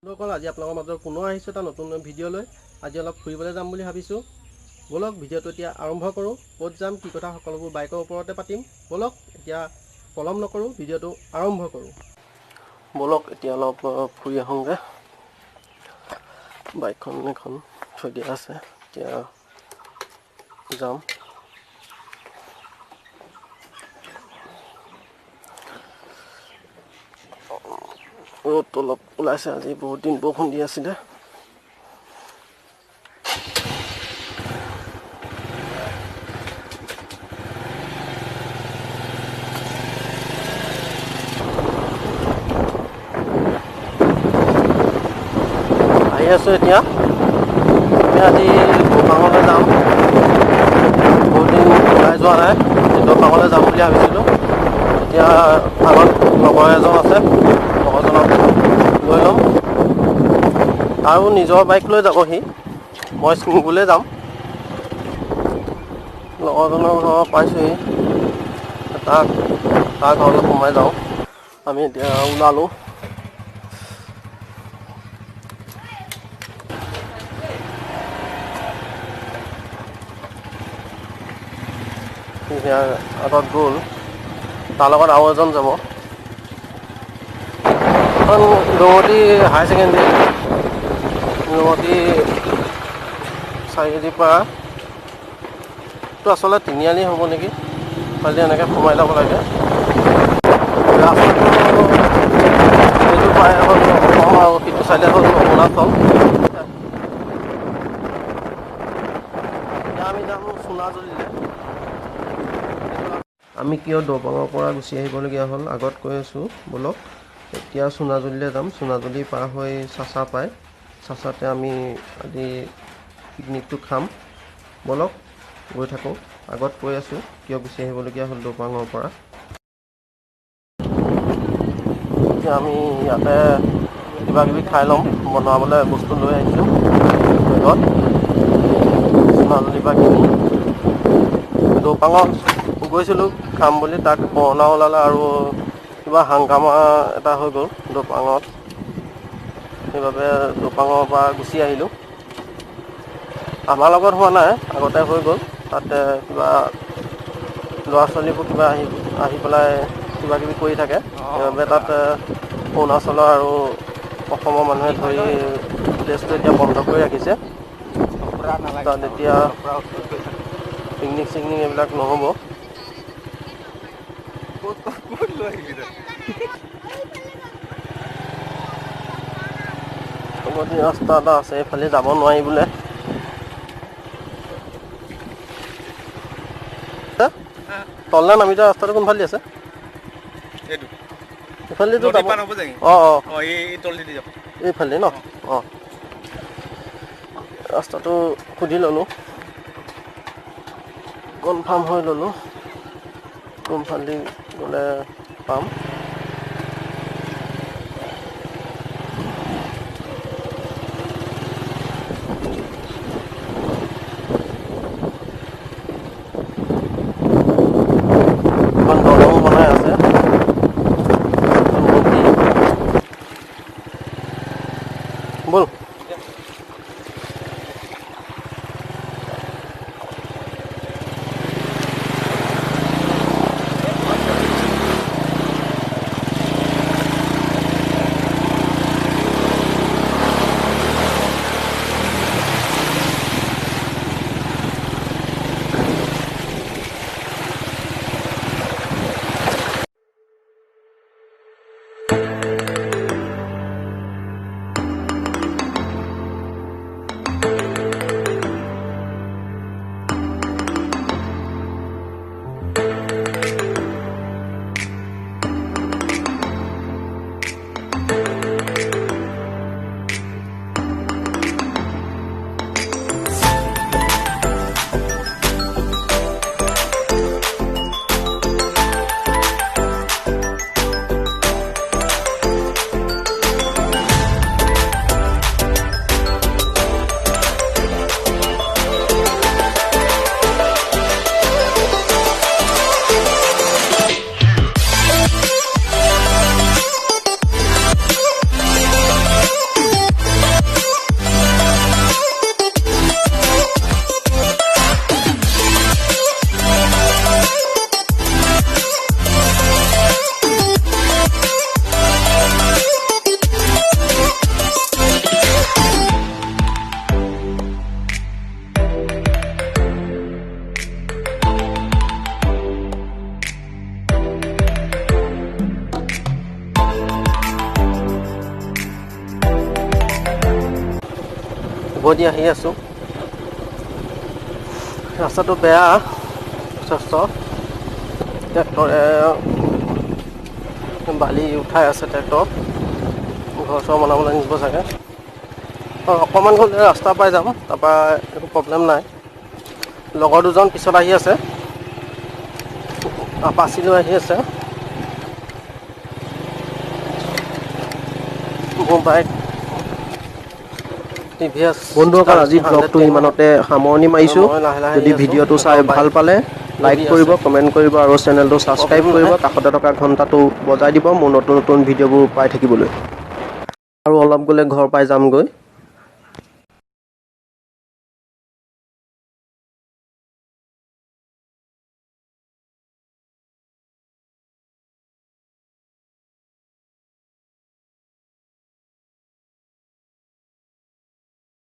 বন্ধুসকল আজি আপোনালোকৰ মাজত পুনৰ আহিছোঁ এটা নতুন ভিডিঅ' লৈ। আজি অলপ ফুৰিবলৈ যাম বুলি ভাবিছোঁ। বলক ভিডিঅ'টো এতিয়া আৰম্ভ কৰোঁ। ক'ত যাম কি কথা সকলোবোৰ বাইকৰ ওপৰতে পাতিম। বলক এতিয়া পলম নকৰোঁ, ভিডিঅ'টো আৰম্ভ কৰোঁ। বলক এতিয়া অলপ ফুৰি আহোঁগৈ। বাইকখন এখন থৈ দিয়া আছে, এতিয়া যাম। ৰ'দটো অলপ ওলাইছে, আজি বহুত দিন বৰষুণ দি আছিলে। আহি আছোঁ এতিয়া। আমি আজি দৌপাঙলৈ যাম। বহুত দিন ওলাই যোৱা নাই, দৌপাঙলৈ যাম বুলি ভাবিছিলোঁ। এতিয়া আগত লগৰ এজন আছে, লগৰজনক লৈ ল'ম। আৰু নিজৰ বাইক লৈ যাব সি, মই স্কুটিলৈ যাম। লগৰজনৰ ঘৰ পাইছোঁহি, তাৰ ঘৰলৈ সোমাই যাওঁ। আমি এতিয়া ওলালোঁ। আগত গ'ল, তাৰ লগত আৰু এজন যাব। এখন ৰঙতি হায়াৰ ছেকেণ্ডেৰী, ৰঙতি চাৰিআলিৰ পৰা এইটো আচলতে তিনিআলি হ'ব নেকি, খালি এনেকৈ সোমাই যাব লাগে। ৰাস্তাটো এইটো পাই হ'ল অসম আৰু সিটো চাইডে হ'ল অৰুণাচল। এতিয়া আমি যাম সোণাজুলিলৈ। আমি কিয় দৌপাঙৰ পৰা গুচি আহিবলগীয়া হ'ল আগত কৈ আছোঁ। বলক এতিয়া সোণাজুলিলৈ যাম। সোণাজুলি পাৰ হৈ চাচা পায়, চাচাতে আমি আজি পিকনিকটো খাম। বলক গৈ থাকোঁ। আগত কৈ আছোঁ কিয় গুচি আহিবলগীয়া হ'ল দৌপাঙৰ পৰা। এতিয়া আমি ইয়াতে কিবা কিবি খাই ল'ম, বনাবলৈ বস্তু লৈ আহিছোঁ বেগত। সোণাজুলিৰ পৰা কিনি দৌপাঙত গৈছিলোঁ খাম বুলি, তাত কৰোণা ওলালে আৰু কিবা হাংগামা এটা হৈ গ'ল দৌপাঙত, সেইবাবে দৌপাঙৰ পৰা গুচি আহিলোঁ। আমাৰ লগত হোৱা নাই, আগতে হৈ গ'ল। তাতে কিবা ল'ৰা ছোৱালীবোৰ কিবা আহি পেলাই কিবা কিবি কৰি থাকে, সেইবাবে তাত অৰুণাচলৰ আৰু অসমৰ মানুহে ধৰি প্লেচটো এতিয়া বন্ধ কৰি ৰাখিছে। তাত এতিয়া পিকনিক চিকনিক এইবিলাক নহ'ব। ৰাস্তা এটা আছে, এইফালে যাব নোৱাৰি বোলে। তললে নামি যোৱা ৰাস্তাটো কোনফালে আছে? এইফালে যাব। এইফালে ন? অঁ, ৰাস্তাটো সুধি ল'লোঁ, কনফাৰ্ম হৈ ল'লোঁ কোনফালেদি গ'লে পাম। এখন দলং বনাই আছে, ব'ল। উভতি আহি আছোঁ। ৰাস্তাটো বেয়া যথেষ্ট। ট্ৰেক্টৰে বালি উঠাই আছে ট্ৰেক্টৰ। ঘৰ চৰ বনাবলৈ নিব চাগে। অকণমান গ'লে ৰাস্তা পাই যাম, তাৰপৰা একো প্ৰব্লেম নাই। লগৰ দুজন পিছত আহি আছে, আপাচি লৈ আহি আছে। মোৰ বাইক TVS বন্ধুসকল, আজি Star ব্লগটো 110 ইমানতে সামৰণি আৰু মাৰিছোঁ। মই লাহে লাহে আহি যদি আছোঁ। ভিডিঅ'টো এটা চাই বাইক ভাল পালে লাইক বহি কৰিব, আছে, কমেণ্ট কৰিব আৰু চেনেলটো ছাবস্ক্ৰাইব প্ৰব্লেম কৰিব। নাই। কাষতে থকা ঘণ্টাটো বজাই দিব মোৰ নতুন নতুন ভিডিঅ'বোৰ পাই থাকিবলৈ। আৰু অলপ গ'লে ঘৰ পাই যামগৈ।